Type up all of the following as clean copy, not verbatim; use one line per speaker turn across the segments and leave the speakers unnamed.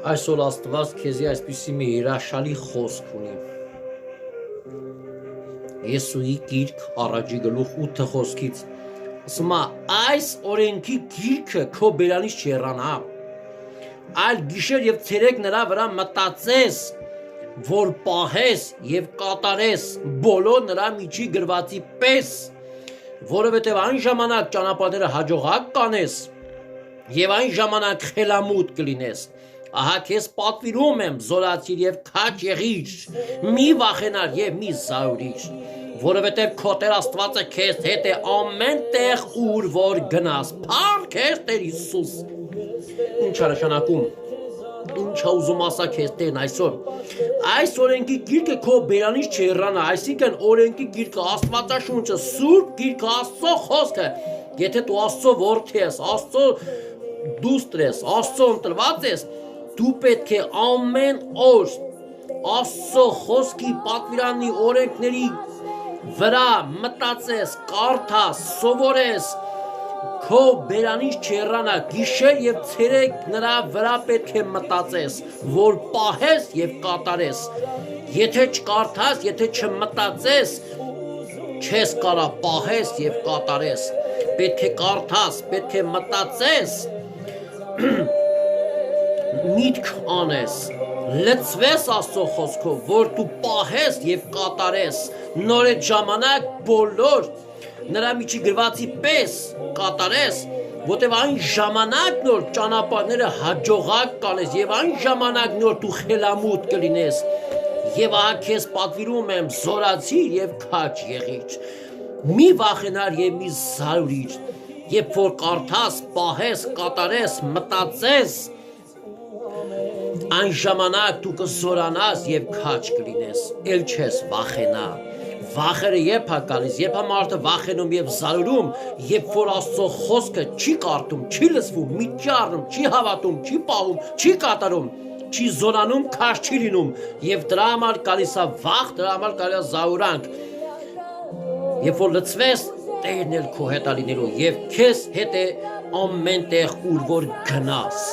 Այսօր Աստված քեզի այսպիսի մի հրաշալի խոսք ունի։ Եսուի գիրք առաջի գլուխ 8 խոսքից ասում է այս օրենքի գիրքը քո բերանից չեռանա, այլ գիշեր եւ ցերեկ նրա վրա մտածես, որ պահես եւ կատարես բոլոր նրա միջի գրվածի պես, որովհետեւ այն ժամանակ ճանապարհները հաջողակ կանես եւ այն ժամանակ խելամուտ կլինես։ Ահա քեզ պատվիրում եմ զորացիր եւ քաջ եղիր, մի վախենար եւ մի զայրիր, որովհետեւ քո Տեր Աստվածը քեզ հետ է ամեն տեղ ուր որ գնաս։ Փառք քեզ Տեր Հիսուս։ Ինչ է նշանակում։ Ինչ է ուզում ասա քեզ Տերն այսօր։ Այս օրենքի գիրքը քո բերանից չեռանա, այսինքն օրենքի գիրքը Աստվածաշունչը, Սուրբ գիրքը, Աստծո խոսքը, եթե դու Աստծո որդի ես, Աստծո դուստր ես, Աստծո ընտրված ես, դու պետք է ամեն օր Աստծո խոսքի պատվիրանի օրենքների վրա մտածես, կարդաս, սովորես, քո բերանից չեռանա, գիշեր եւ ցերեկ նրա վրա պետք է մտածես, որ պահես եւ կատարես։ Եթե չկարդաս, եթե չմտածես, չես կարա պահես եւ կատարես։ Պետք է կարդաս, պետք է մտածես, միտք անես, լցվես Աստծո խոսքով, որ դու պահես եւ կատարես, նոր այդ ժամանակ բոլոր նրա միջի գրվածի պես կատարես, որտեւ այն ժամանակ նոր ճանապարհները հաջողակ կանես եւ այն ժամանակ նոր դու խելամուտ կլինես եւ ահա քեզ պատվիրում եմ զորացիր եւ քաջ եղիր, մի վախենար եւ մի զայրիր, երբ որ կարդաս, պահես, կատարես, մտածես, այն ժամանակ դու կզորանաս եւ քաջ կլինես, ել չես վախենա։ Վախերը երբ է գալիս, երբ է մարդը վախենում եւ զարուրում, երբ որ Աստծո խոսքը չի կարդում, չի լսվում, մի չի առնում, չի հավատում, չի պահում, չի կատարում, չի զորանում, քաջ չի լինում եւ դրա համար գալիս է վախ, դրա համար գալիս է զարուրանք։ Երբ որ լցվես, Տերն էլ քո հետ է լինելու եւ քեզ հետ է ամեն տեղ ուր որ գնաս։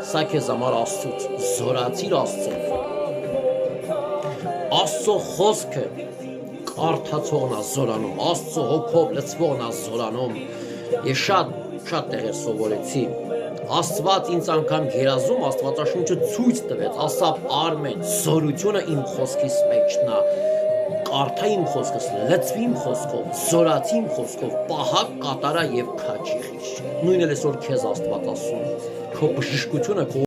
Սա քեզ համար Աստծուց, զորացիր Աստծո։ Աստծո խոսքը կարդացողն է զորանում, Աստծո հոգով լցվողն է զորանում։ Ես շատ տեղեր սովորեցի։ Աստված ինձ անգամ երազում Աստվածաշունչը ցույց տվեց, ասա Արմեն, զորությունը իմ խոսքիս մեջն է։ Կարդա իմ խոսքս, լցվի իմ խոսքով, զորացի իմ խոսքով, պահա, կատարա եւ քաջ եղիր։ Նույնն էլ այսօր քեզ Աստված ասում, քո բժշկությունը, քո